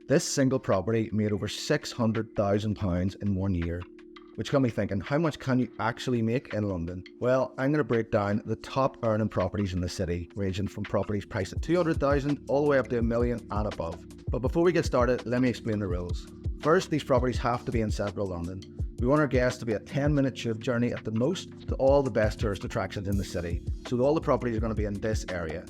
This single property made over £600,000 in 1 year, which got me thinking, how much can you actually make in London? Well, I'm going to break down the top earning properties in the city, ranging from properties priced at 200,000 all the way up to $1 million and above. But before we get started, let me explain the rules. First, these properties have to be in central London. We want our guests to be a 10-minute tube journey at the most to all the best tourist attractions in the city, so all the properties are going to be in this area.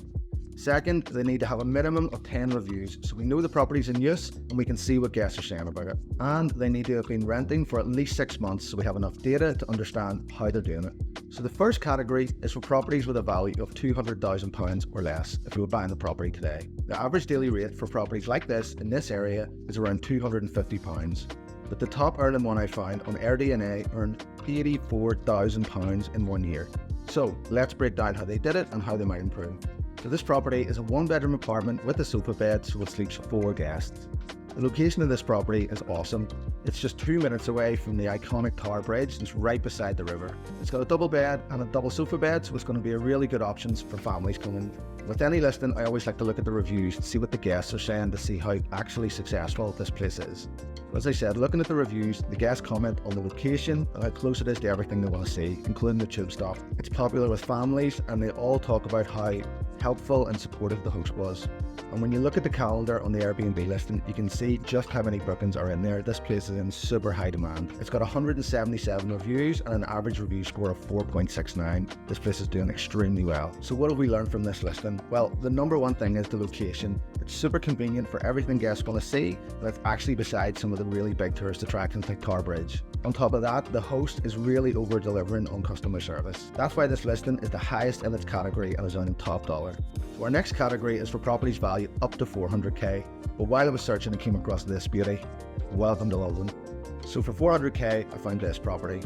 Second, they need to have a minimum of 10 reviews, so we know the property's in use and we can see what guests are saying about it. And they need to have been renting for at least 6 months, so we have enough data to understand how they're doing it. So the first category is for properties with a value of £200,000 or less if we were buying the property today. The average daily rate for properties like this in this area is around £250. But the top earning one I found on Airbnb earned £84,000 in 1 year. So let's break down how they did it and how they might improve. So this property is a 1-bedroom apartment with a sofa bed, so it sleeps 4 guests. The location of this property is awesome. It's just 2 minutes away from the iconic Tower Bridge. It's right beside the river. It's got a double bed and a double sofa bed, so it's going to be a really good option for families coming. With any listing, I always like to look at the reviews and see what the guests are saying to see how actually successful this place is. As I said, looking at the reviews, the guests comment on the location and how close it is to everything they want to see, including the tube stop. It's popular with families and they all talk about how helpful and supportive the host was. And when you look at the calendar on the Airbnb listing, you can see just how many bookings are in there. This place is in super high demand. It's got 177 reviews and an average review score of 4.69. This place is doing extremely well. So what have we learned from this listing? Well, the number one thing is the location. It's super convenient for everything guests want to see, and it's actually beside some of the really big tourist attractions like Tower Bridge. On top of that, the host is really over-delivering on customer service. That's why this listing is the highest in its category and is earning top dollar. So our next category is for properties valued up to 400k. But while I was searching, I came across this beauty. Welcome to London. So for 400k, I found this property.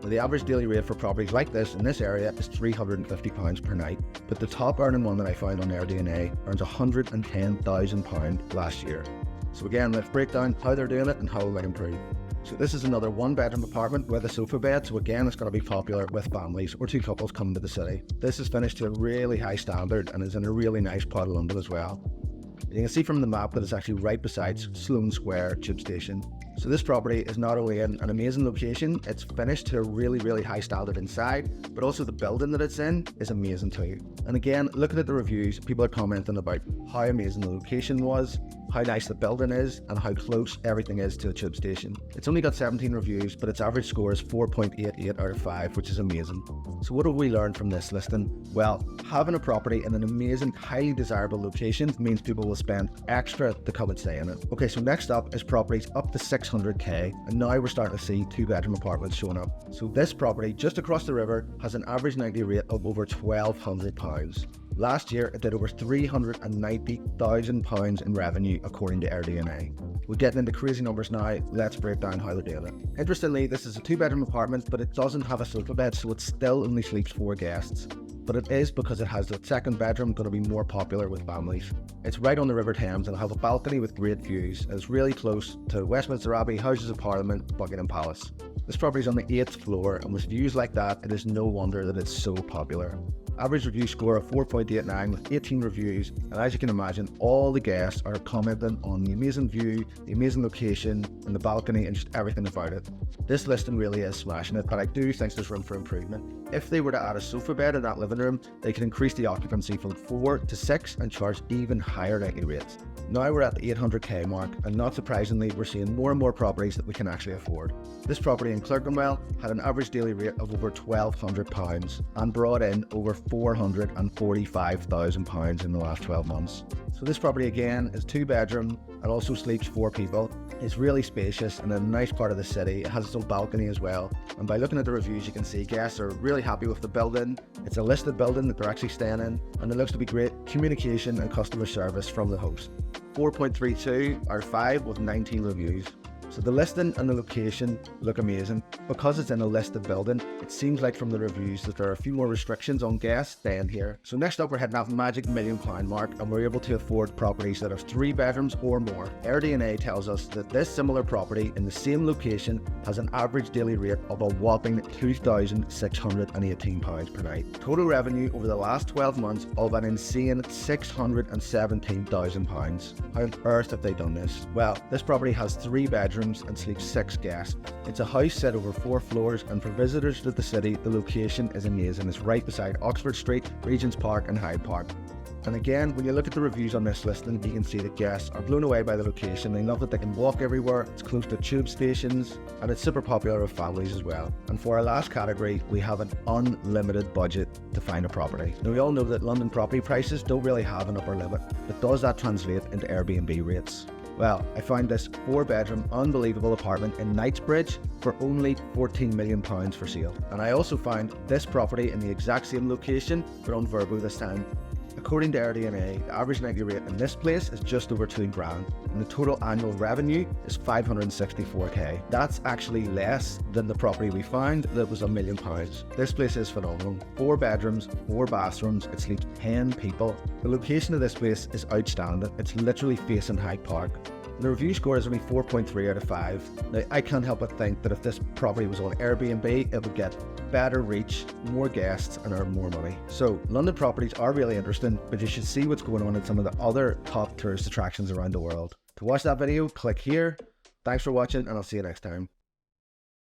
The average daily rate for properties like this in this area is £350 per night, but the top earning one that I found on Airbnb earns £110,000 last year. So again, let's break down how they're doing it and how it might improve. So this is another 1-bedroom apartment with a sofa bed, so again it's going to be popular with families or 2 couples coming to the city. This is finished to a really high standard and is in a really nice part of London as well. You can see from the map that it's actually right beside Sloane Square tube station. So this property is not only in an amazing location, it's finished to a really high standard inside, but also the building that it's in is amazing too. And again, looking at the reviews, people are commenting about how amazing the location was, how nice the building is, and how close everything is to a tube station. It's only got 17 reviews, but its average score is 4.88 out of 5, which is amazing. So what have we learned from this listing? Well, having a property in an amazing, highly desirable location means people will spend extra to come and stay in it. Okay, so next up is properties up to 600k, and now we're starting to see 2-bedroom apartments showing up. So this property just across the river has an average nightly rate of over £1,200. Last year, it did over £390,000 in revenue according to Airbnb. We're getting into crazy numbers now. Let's break down how they're doing it. Interestingly, this is a 2-bedroom apartment, but it doesn't have a sofa bed, so it still only sleeps 4 guests. But it is because it has the 2nd bedroom going to be more popular with families. It's right on the River Thames and have a balcony with great views. It's really close to Westminster Abbey, Houses of Parliament, Buckingham Palace. This property is on the 8th floor, and with views like that, it is no wonder that it's so popular. Average review score of 4.89 with 18 reviews, and as you can imagine, all the guests are commenting on the amazing view, the amazing location, and the balcony, and just everything about it. This listing really is smashing it, but I do think there's room for improvement. If they were to add a sofa bed in that living room, they could increase the occupancy from 4 to 6 and charge even higher nightly rates. Now we're at the 800k mark, and not surprisingly, we're seeing more and more properties that we can actually afford. This property in 𝗖𝗃𝗿𝗀 had an average daily rate of over £1,200 and brought in over £445,000 in the last 12 months. So this property again is 2-bedroom and also sleeps 4 people. It's really spacious and in a nice part of the city. It has its own balcony as well. And by looking at the reviews, you can see guests are really happy with the building. It's a listed building that they're actually staying in, and it looks to be great communication and customer service from the host. 4.32 out of 5 with 19 reviews. So the listing and the location look amazing. Because it's in a listed building, it seems like from the reviews that there are a few more restrictions on guests staying here. So next up, we're heading off the magic £1,000,000 mark, and we're able to afford properties that have 3 bedrooms or more. Airbnb tells us that this similar property in the same location has an average daily rate of a whopping £2,618 per night. Total revenue over the last 12 months of an insane £617,000. How on earth have they done this? Well, this property has 3 bedrooms and sleeps 6 guests. It's a house set over 4 floors, and for visitors to the city, the location is amazing. It's right beside Oxford Street, Regent's Park and Hyde Park. And again, when you look at the reviews on this listing, you can see that guests are blown away by the location. They love that they can walk everywhere, it's close to tube stations, and it's super popular with families as well. And for our last category, we have an unlimited budget to find a property. Now we all know that London property prices don't really have an upper limit, but does that translate into Airbnb rates? Well, I found this 4-bedroom unbelievable apartment in Knightsbridge for only £14 million for sale. And I also found this property in the exact same location, but on Vrbo this time. According to Airbnb, the average nightly rate in this place is just over £2,000, and the total annual revenue is £564k. That's actually less than the property we found that was £1,000,000. This place is phenomenal. 4 bedrooms, 4 bathrooms, it sleeps 10 people. The location of this place is outstanding. It's literally facing Hyde Park. The review score is only 4.3 out of 5. Now, I can't help but think that if this property was on Airbnb, it would get better reach, more guests, and earn more money. So, London properties are really interesting, but you should see what's going on in some of the other top tourist attractions around the world. To watch that video, click here. Thanks for watching, and I'll see you next time.